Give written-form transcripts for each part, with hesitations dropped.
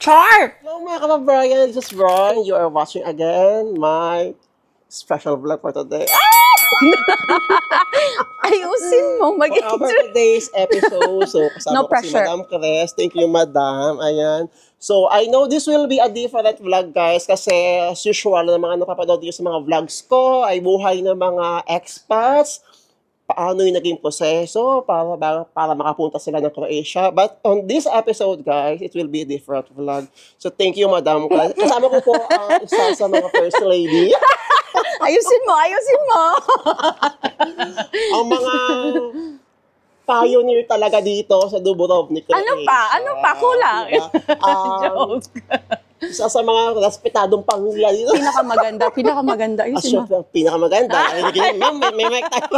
Char! Hello mga kababayan, this is Ron. You are watching again my special vlog for today. Ayusin mo, For today's episode, so kasama No ko si pressure. Madam Cres. Thank you, Madam. Ayan. So, I know this will be a different vlog, guys, kasi as usual, na mga napapanood dito sa mga vlogs ko, ay buhay ng mga expats, paano yung naging proseso para makapunta sila ng Croatia. But on this episode, guys, it will be a different vlog. So, thank you, Madam. Kasama ko po ang isa sa mga first lady. Ayusin mo, ayusin mo. Ang mga pioneer talaga dito sa Dubrovnik, Croatia. Ano pa? Kulang. Diba? Joke. Isa sa mga respetadong pamilya dito. Pinakamaganda. Ayusin mo. Pinakamaganda. May mic tayo.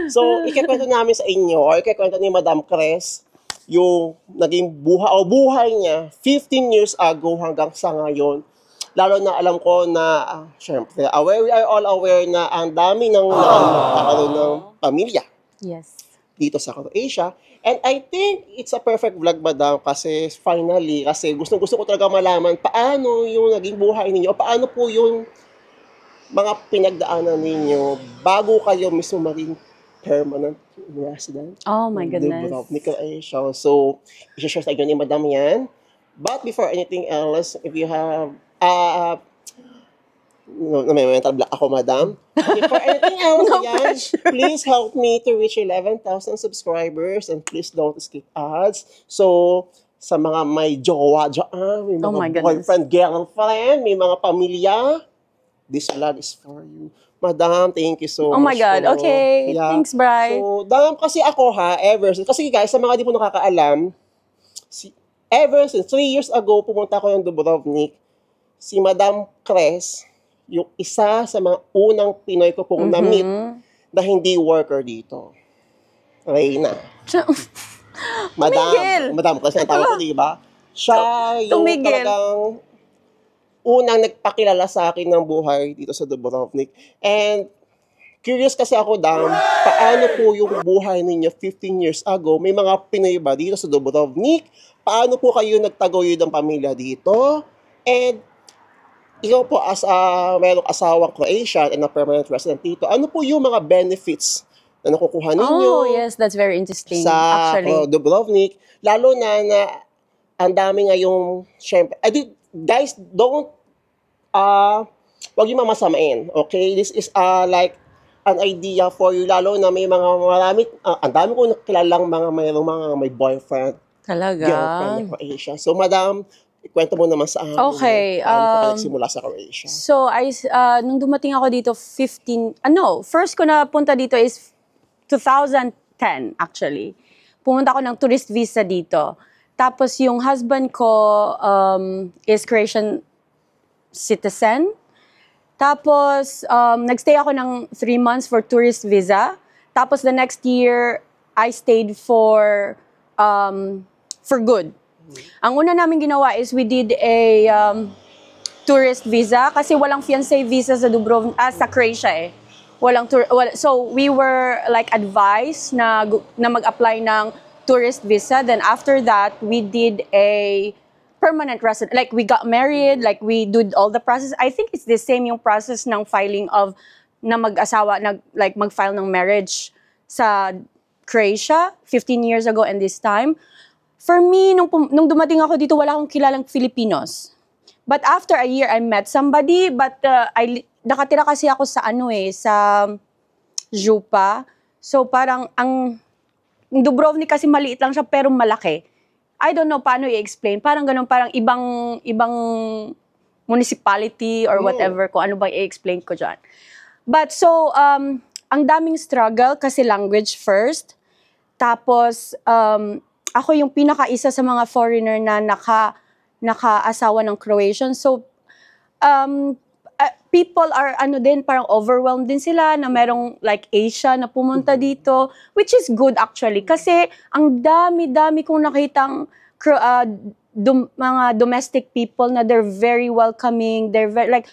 So, ikikwento namin sa inyo, or ikikwento ni Madam Cres, yung naging buhay niya 15 years ago hanggang sa ngayon. Lalo na alam ko na, syempre, we are all aware na ang dami ng nagkakaroon ng pamilya. Yes. Dito sa Croatia. And I think it's a perfect vlog, Madam, kasi finally, kasi gusto ko talaga malaman paano yung naging buhay ninyo, paano po yung mga pinagdaanan ninyo bago kayo mismo maging permanent resident. Oh my goodness. Dubrovnik, Croatia. So, i-share sa inyo ni Madam yan. But before anything else, if you have, may mental block ako, Madam. Before anything else, please help me to reach 11,000 subscribers and please don't skip ads. So, sa mga may jowa dyan, may mga boyfriend, girlfriend, may mga pamilya, this vlog is for you. Madam, thank you so much. Oh my God, okay. Yeah. Thanks, Bri. So, Dam, kasi ako kasi guys, sa mga di po nakakaalam, ever since 3 years ago, pumunta ako ng Dubrovnik, si Madam Cres, yung isa sa mga unang Pinoy ko pong na-meet na hindi worker dito. Reyna. Madam Cres, ang tawag ko, di ba? Siya yung talagang unang nagpakilala sa akin ng buhay dito sa Dubrovnik. And curious kasi ako, Dam, paano po yung buhay ninyo 15 years ago? May mga Pinoy ba dito sa Dubrovnik? Paano po kayo nagtaguyod ng pamilya dito? And ikaw po as mayroong asawang Croatian and a permanent resident dito, ano po yung mga benefits na nakukuha ninyo? Oh, yes, that's very interesting, sa actually. Dubrovnik, lalo na ang dami ngayong, syempre, guys, wag yung mamasamain, okay? This is like an idea for you, lalo na may mga ang dami ko nakilalang may boyfriend, talaga, girlfriend na Croatia. So, Madam, ikwento mo naman sa amin. Okay. Paano ka nagsimula sa Croatia? So, nung dumating ako dito, first ko na punta dito is 2010, actually. Pumunta ako ng tourist visa dito. Tapos, yung husband ko is Croatian citizen. Tapos, nagstay ako ng 3 months for tourist visa. Tapos, the next year, I stayed for good. Ang una namin ginawa is we did a tourist visa kasi walang fiancé visa sa sa Croatia eh. So we were like advised na mag-apply ng tourist visa. Then after that, we did a permanent resident. Like we got married, like we did all the process. I think it's the same yung process ng filing na mag-asawa, like mag-file ng marriage sa Croatia 15 years ago and this time. For me, nung dumating ako dito, wala akong kilalang Filipinos. But after a year, I met somebody. But nakatira kasi ako sa sa Jupa. So parang ang Dubrovnik kasi maliit lang siya pero malaki. I don't know paano i-explain. Parang ganun, parang ibang municipality or whatever, kung ano ba i-explain ko dyan. But so, ang daming struggle kasi language first. Tapos, ako yung pinaka-isa sa mga foreigner na naka-asawa ng Croatian. So, people are, parang overwhelmed din sila na merong like Asia na pumunta dito, which is good actually. Kasi, ang dami-dami kong nakitang mga domestic people na they're very welcoming. They're very,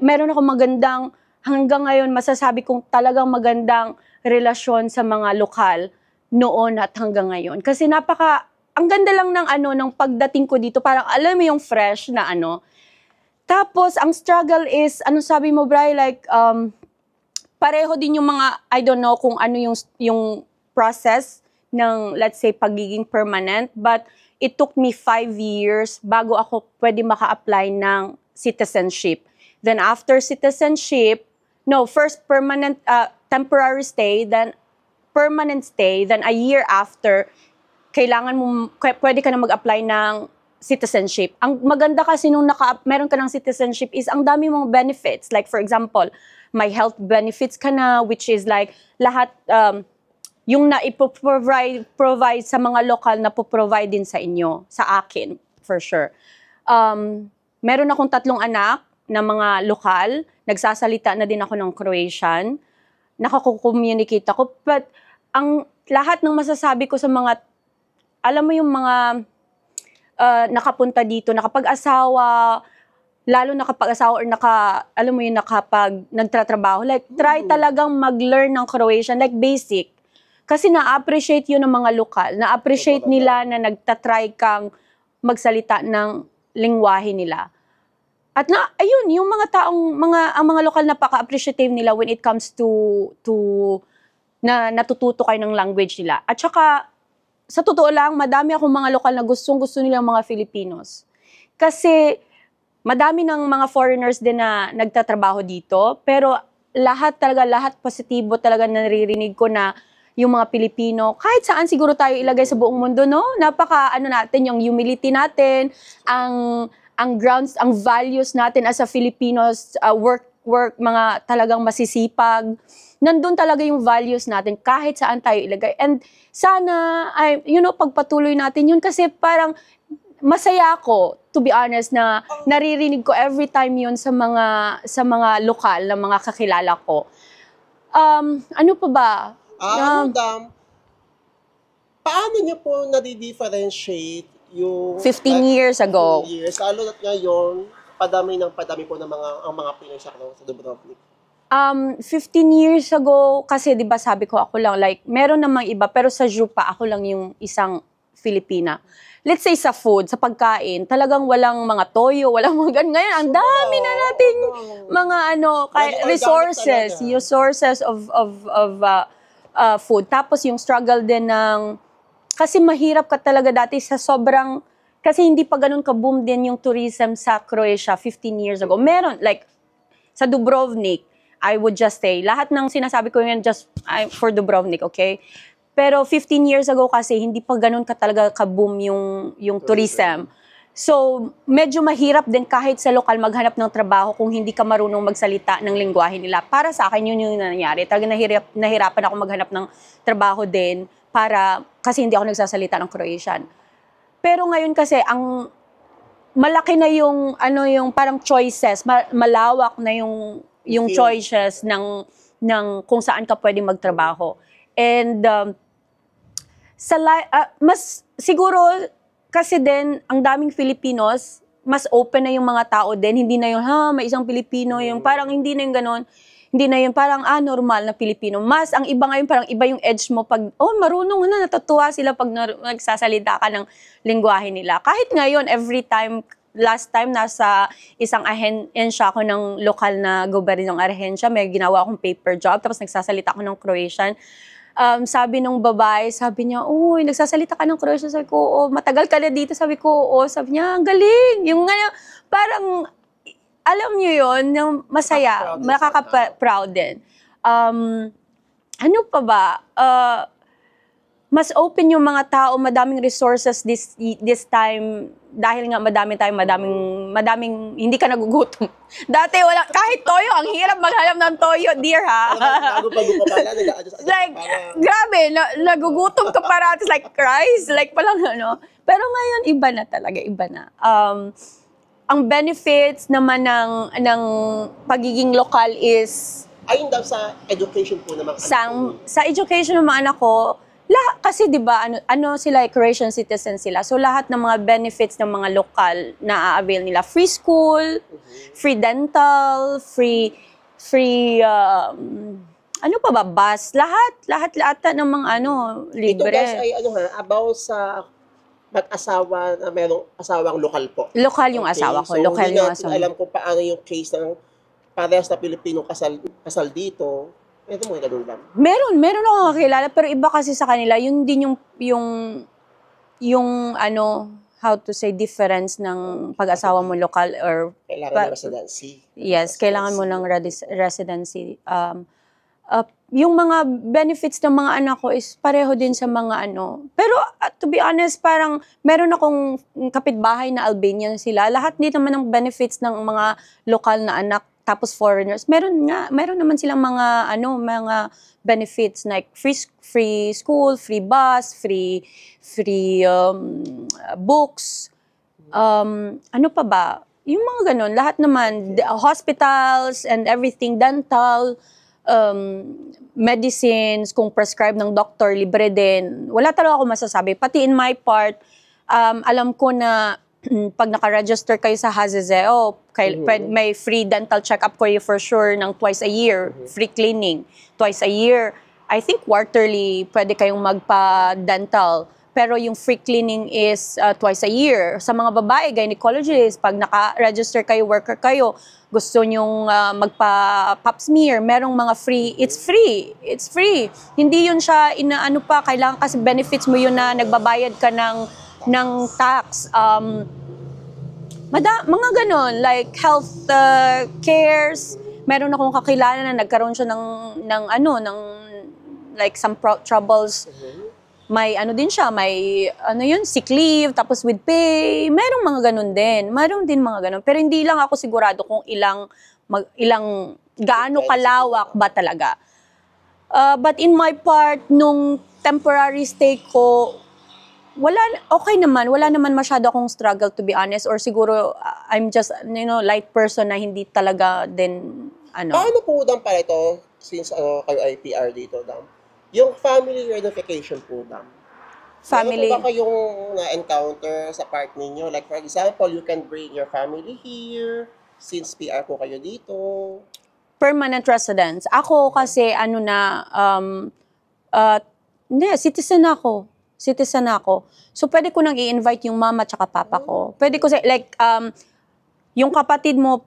meron akong hanggang ngayon, masasabi kong talagang magandang relasyon sa mga lokal noon at hanggang ngayon. Kasi ang ganda lang ng ng pagdating ko dito, parang alam mo yung fresh na Tapos, ang struggle is, sabi mo, Bri, like, pareho din yung mga, I don't know kung ano yung process ng, let's say, pagiging permanent, but it took me 5 years bago ako pwede maka-apply ng citizenship. Then, after citizenship, first permanent, temporary stay, then permanent stay, then a year after, pwede ka na mag-apply ng citizenship. Ang maganda kasi nung meron ka ng citizenship is ang dami mong benefits. Like for example, may health benefits ka na, which is like lahat yung provide sa mga lokal na po-provide din sa inyo, sa akin, for sure. Meron akong 3 anak na mga lokal, nagsasalita na din ako ng Croatian, nakako-communicate ako, but ang lahat ng masasabi ko sa mga, alam mo yung mga nakapunta dito, nakapag-asawa, lalo nakapag-asawa or alam mo yun, nagtatrabaho, like, try talagang mag-learn ng Croatian, like basic. Kasi na-appreciate yun ng mga lokal, na-appreciate nila na nagtatry kang magsalita ng lingwahe nila. At ayun, yung mga ang mga lokal napaka-appreciative nila when it comes to na natututo kayo ng language nila. At saka, sa totoo lang, madami akong mga lokal na gustong-gusto nilang mga Filipinos. Kasi, madami ng mga foreigners din na nagtatrabaho dito, pero lahat positibo talaga naririnig ko na yung mga Pilipino, kahit saan siguro tayo ilagay sa buong mundo, no? Natin, yung humility natin, ang grounds, ang values natin as a Filipinos, work, mga talagang masisipag. Nandun talaga yung values natin kahit saan tayo ilagay. And sana, pagpatuloy natin yun kasi parang masaya ako, to be honest, na naririnig ko every time yun sa mga lokal na mga kakilala ko. Ano pa ba? Madam, paano niyo po nadi-differentiate yung 15 years ago. 15 years, lalo na ngayon, padami po ng mga Pinoy sa Dubrovnik. 15 years ago, kasi di ba sabi ko ako lang, like, meron namang iba, pero sa Jupa, ako lang yung isang Filipina. Let's say sa food, sa pagkain, talagang walang mga toyo, walang mga ganun. Ngayon, ang dami na natin mga resources, yung sources of food. Tapos yung struggle din ng, kasi mahirap ka talaga dati sa sobrang, kasi hindi pa ganun ka-boom din yung tourism sa Croatia 15 years ago. Meron, like, sa Dubrovnik, I would just say, lahat ng sinasabi ko yun just for Dubrovnik, okay? Pero 15 years ago kasi, hindi pa ganun ka talaga ka-boom yung tourism. So, medyo mahirap din kahit sa lokal maghanap ng trabaho kung hindi ka marunong magsalita ng lingwahe nila. Para sa akin, yun yung nangyari. Talaga nahirapan ako maghanap ng trabaho din kasi hindi ako nagsasalita ng Croatian. Pero ngayon kasi, ang malaki na yung parang choices, malawak na yung choices ng kung saan ka pwedeng magtrabaho. And mas siguro kasi din ang daming Filipinos, mas open na yung mga tao din, hindi na yung may isang Pilipino, yung parang hindi na yung ganon. Hindi na yun parang normal na Pilipino. Mas ang iba ngayon parang iba yung edge mo pag marunong na, natutuwa sila pag nagsasalita ka ng lingwahe nila. Kahit ngayon last time nasa isang ahensya ako ng lokal na gobyernong ahensya, may ginawa akong paper job, tapos nagsasalita ako ng Croatian. Sabi nung babae, sabi niya, uy, nagsasalita ka ng Croatian. Sabi ko, matagal ka na dito. Sabi ko, sabi niya, ang galing. Yung parang, alam niyo yun, yung masaya, makaka-proud din. Ano pa ba? Mas open yung mga tao, madaming resources this time, dahil nga madaming hindi ka nagugutom. Dati wala, kahit toyo, ang hirap maghanap ng toyo, dear ha. Like, grabe, nagugutom ka paratis, like, Christ, like palang Pero ngayon, iba na talaga, iba na. Ang benefits naman ng pagiging lokal is, ayun daw sa education po naman. Sa education ng mga anak ko, kasi 'di ba sila Croatian citizens sila. So lahat ng mga benefits ng mga lokal na a-avail nila, free school, free dental, free ano pa ba, bus, lahat ng mga libre. Ito guys ay about sa mag-asawa na merong asawang lokal po. Lokal yung asawa ko. So, Lokal hindi yung natin asawa. alam kung paano yung case ng parehas na Pilipino kasal dito. Ito mo, ganun lang. Meron ako kakilala, pero iba kasi sa kanila, yun din yung ano, how to say, difference ng pag-asawa mo lokal or Kailangan ng residency. yes, kailangan mo ng residency. Yung mga benefits ng mga anak ko is pareho din sa mga ano. Pero to be honest, parang meron akong kapitbahay na Albanian sila. Lahat din naman ng benefits ng mga lokal na anak tapos foreigners. Meron naman silang mga benefits like free school, free bus, free books. Ano pa ba? Yung mga ganun, lahat naman, hospitals and everything, dental, medicines, kung prescribe ng doctor, libre din. Wala talaga ako masasabi. Pati in my part, alam ko na pag naka-register kayo sa Hazezeo, may free dental check-up kayo for sure ng twice a year, free cleaning twice a year. I think quarterly, pwede kayong magpa-dental. Pero yung free cleaning is twice a year. Sa mga babae, gynecologist, pag naka-register kayo, worker kayo, gusto nyong magpa-pap smear, merong mga free, it's free. It's free. Hindi yun siya, inaano pa, kailangan kasi benefits mo yun na nagbabayad ka ng tax. Mga ganon, like health cares. Meron akong kakilala na nagkaroon siya ng like some troubles. May din siya, may sick leave, tapos with pay. Merong mga ganun din. Meron din mga ganun. Pero hindi lang ako sigurado kung gaano kalawak ba talaga. But in my part, nung temporary stay ko, okay naman. Wala naman masyado akong struggle, to be honest. Or siguro, I'm just, light person na hindi talaga din, Paano po dam pala ito, since kayo ay PR dito, dam? Yung family reunification po, dam. Family. Meron po ba kayong na-encounter sa part ninyo? Like, for example, you can bring your family here, since PR po kayo dito. Permanent residence. Ako kasi, citizen ako. Citizen ako. So, pwede ko nang i-invite yung mama at papa ko. Pwede ko, yung kapatid mo,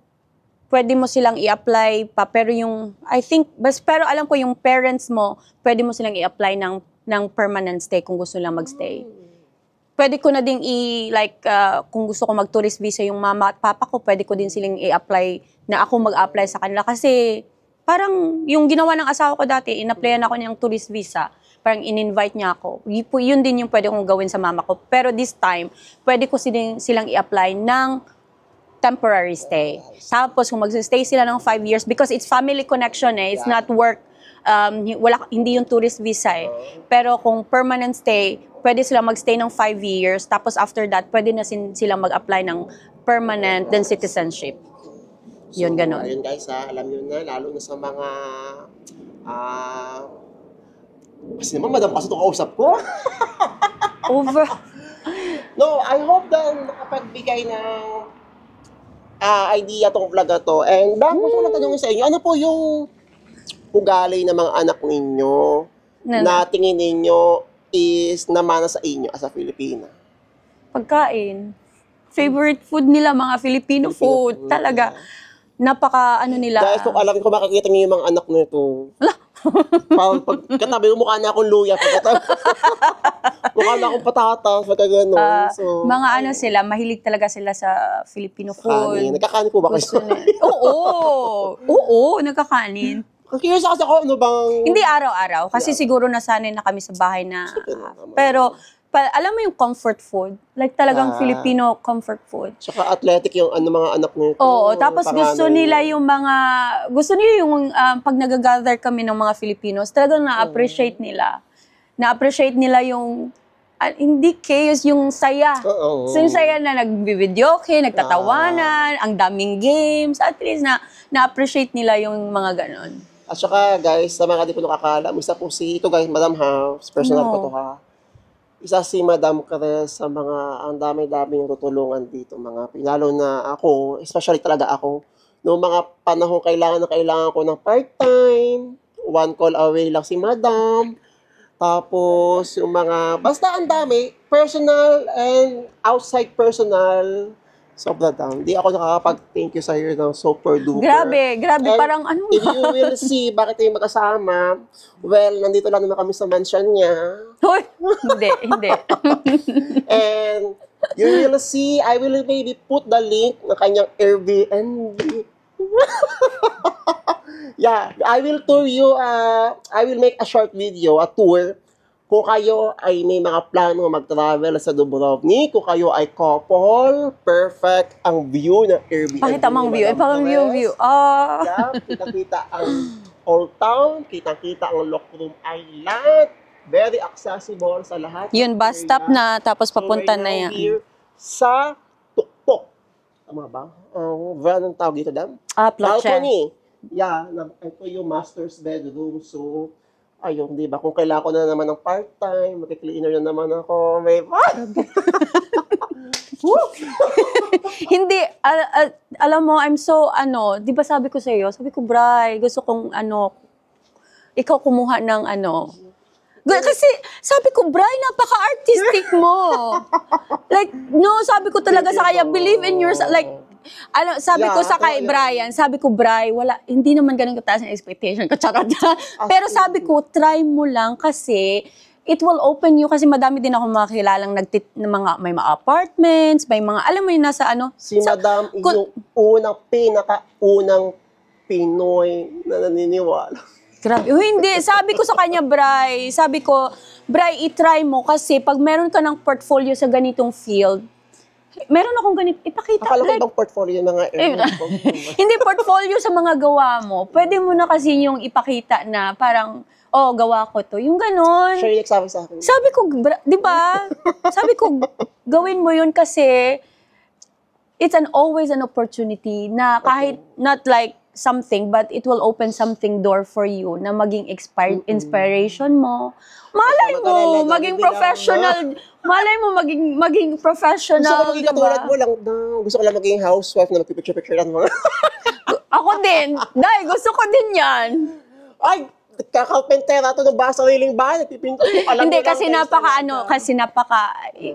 pwede mo silang i-apply pa, pero pero alam ko yung parents mo, pwede mo silang i-apply ng permanent stay kung gusto lang magstay. Pwede ko na ding kung gusto ko mag-tourist visa yung mama at papa ko, pwede ko din silang i-apply na ako mag-apply sa kanila. Kasi parang yung ginawa ng asawa ko dati, in-applyan ako ng tourist visa. Parang in-invite niya ako. Yun din yung pwede kong gawin sa mama ko. Pero this time, pwede ko silang i-apply ng temporary stay. Tapos kung mag-stay sila ng 5 years, because it's family connection it's not work, hindi yung tourist visa Pero kung permanent stay, pwede sila mag-stay ng 5 years, tapos after that, pwede na silang mag-apply ng permanent then citizenship. Yun, ganon. Ayun guys, alam nyo na, lalo na sa mga kasi naman, madam, kasi itong kausap ko. Over. No, I hope na nakapagbigay ng idea tong vlog na to. And gusto ko lang tanongin sa inyo, ano po yung ugali ng mga anak ninyo na tingin ninyo is namana sa inyo as a Filipina? Pagkain. Favorite food nila, mga Filipino food. Talaga. Napaka, nila. Guys, kung alam ko, makikita niyo yung mga anak nito. Pag katabi, mukha na akong luya. Mukha na akong patatas. Pagka gano'n. Mga sila, mahilig talaga sila sa Filipino food. Kanin. Nagkakanin po ba kayo? Oo, nagkakanin. Curious kasi ako, ano bang... Hindi araw-araw. Kasi siguro nasanay na kami sa bahay na... Pero, alam mo yung comfort food? Like talagang Filipino comfort food. Tsaka athletic yung mga anak nito. Oo, tapos gusto nila yung pag nag-gather kami ng mga Filipinos, talagang na-appreciate nila. Na-appreciate nila yung, hindi chaos, yung saya. So yung saya na nag-videoke, nagtatawanan, ang daming games, at least na-appreciate nila yung mga ganon. At saka guys, sa mga di po nakakaalam, isa po ito guys, Madam House, personal ko to ha. Isa si Madam Cres sa mga, ang dami-dami yung tutulungan dito, mga lalo na ako, especially talaga ako, noong mga panahon kailangan ko ng part-time, one call away lang si Madam, tapos yung mga, basta ang dami, personal and outside personal, sobra down. Di ako nakakapag-thank you sa'yo ng super duper. Grabe, grabe. And Parang ano if you will see bakit tayo magkasama, well, nandito lang naman kami sa mansion niya. Hoy, hindi. And you will see, I will maybe put the link ng kanyang Airbnb. Yeah, I will tour you, I will make a short video, a tour. Kung kayo ay may mga plano mag-travel sa Dubrovnik, kung kayo ay couple, perfect ang view ng Airbnb. Pakita mong view. Parang view. Yeah, kita-kita ang Old Town, kita-kita ang Lokrum Island. Very accessible sa lahat. Yun, bus stop na, tapos papunta na yan. Here sa Tuktok. Tama ba? Anong tawag dito, Dam? Plotche. Balcony. Yeah, ito yung master's bedroom. So, ayun, di ba? Kung kailangan ko na naman ng part-time, mag-cleaner na naman ako, may Hindi, alam mo, I'm so, di ba sabi ko Bri, gusto kong, ikaw kumuha ng, kasi, sabi ko, Bri, napaka-artistic mo. Like, no, sabi ko talaga sa kanya, believe in yourself, like, sabi ko sa kay Brian, sabi ko, Bri, hindi naman ganun kataas ang expectation ko, charot. Pero sabi ko, try mo lang kasi it will open you, kasi madami din ako makilalang may mga apartments, may mga, alam mo yun, nasa Si Madam, yung pinaka-unang Pinoy na naniniwala. Grabe. Hindi. Sabi ko sa kanya, Bri, i-try mo kasi pag meron ka ng portfolio sa ganitong field, meron akong ganito, ipakita. Akala ko bang portfolio ng mga Hindi, portfolio sa mga gawa mo. Pwede mo na kasi yung ipakita na parang, gawa ko to. Yung ganon. Sure, nagsabi sa akin. Sabi ko, di ba? Sabi ko, gawin mo yun kasi it's always an opportunity na kahit not like something, but it will open something door for you na maging inspiration mo. Malay mo, maging professional. Malay mo, maging professional. Gusto ko maging katulad mo lang daw. Gusto ko lang maging housewife na magpipicture-picture lang mga. Ako din. Dahil gusto ko din yan. Ay, kakalpentera to ng sariling bahay. Hindi, kasi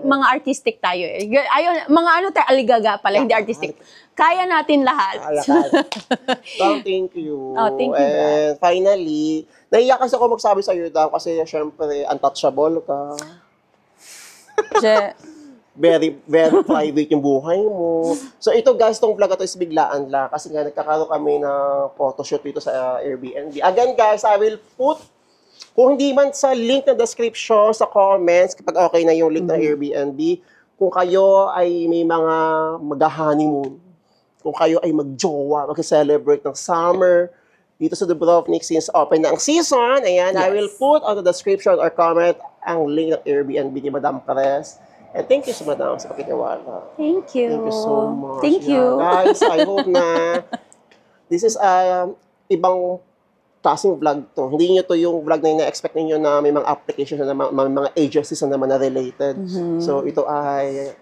mga artistic tayo eh. Ayun, mga aligaga pala, hindi artistic. Kaya natin lahat. So, thank you. Thank you, And finally, naiyak kasi ako magsabi sa'yo daw kasi syempre, untouchable ka. Very, very private yung buhay mo. So ito guys, tong vlog ito is biglaan lang kasi nga nagkakaroon kami ng photoshoot dito sa Airbnb. Again guys, I will put, kung hindi man sa link na description, sa comments, kapag okay na yung link ng Airbnb, kung kayo ay may mga mag-honeymoon, kung kayo ay mag-jowa, mag-celebrate ng summer, dito sa Dubrovnik, since open na ang season, ayan, yes. I will put on the description or comment ang link ng Airbnb ni Madam Perez. And thank you so much sa pakitiwala. Thank you. Thank you so much. Thank you. Guys, I hope na this is ibang klaseng vlog to. Hindi nyo to yung vlog na ina-expect ninyo na may mga applications na may mga agencies na naman na related. So ito ay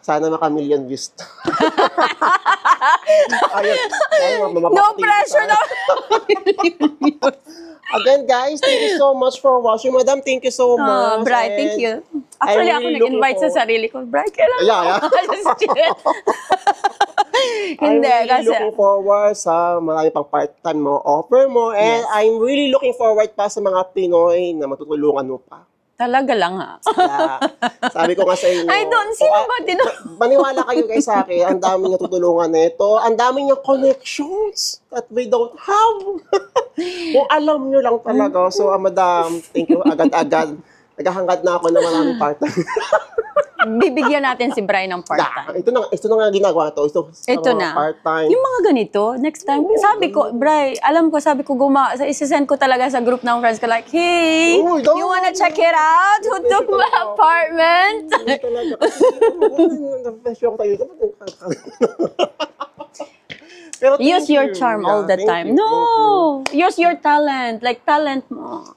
sana maka-million views. No pressure na. Again, guys, thank you so much for watching. Madam, thank you so much. Bri, thank you. Actually, ako nag-invite sa sarili ko. Bri, kailan Yeah. Hindi, I'm really looking forward sa marami pang part-time mo, offer mo, and yes. I'm really looking forward pa sa mga Pinoy na matutulungan mo pa. Talaga lang ha. Yeah. Sabi ko nga sa inyo. I don't, sino ba din? Maniwala kayo guys sa akin, ang dami niya tutulungan nito, ang dami niya connections that we don't have. Kung alam nyo lang talaga. So, Madam, thank you agad-agad. Naghahangad na ako na maraming part-time. Bibigyan natin si Brian ng part-time. Yeah, ito na nga ginagawa to. Ito na. Part-time. Yung mga ganito, next time, sabi ko, Brian, sabi ko, isasend ko talaga sa group ng friends ko, like, hey, you wanna check it out? Who took my apartment? Hindi talaga. Pero use your charm all the time. No! Use your talent. Like, talent mo.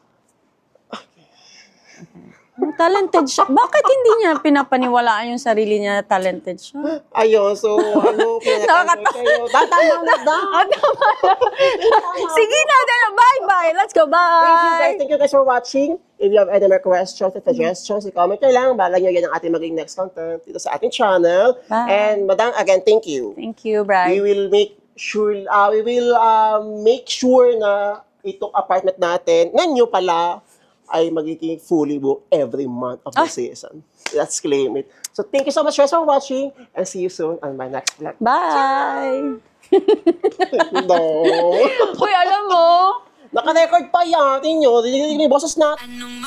Talented siya. Bakit hindi niya pinapaniwalaan yung sarili niya na talented siya? Ayun, so, pinag-answer kayo. Tama na daw. Sige na, bye-bye. Okay, let's go. Bye! Thank you guys for watching. If you have any more questions or suggestions, i-comment nyo lang. Bala nyo yan ang ating maging next content dito sa ating channel. Bye. And Madam, again, thank you. Thank you, Brad. We will make sure na itong apartment natin, na nyo pala, ay magiging fully booked every month of the season. Let's claim it. So thank you so much guys for watching and see you soon on my next vlog. Bye! No. Uy, alam mo, Naka-record pa yan. Tingnan nyo. Dinig yung boses natin. Anong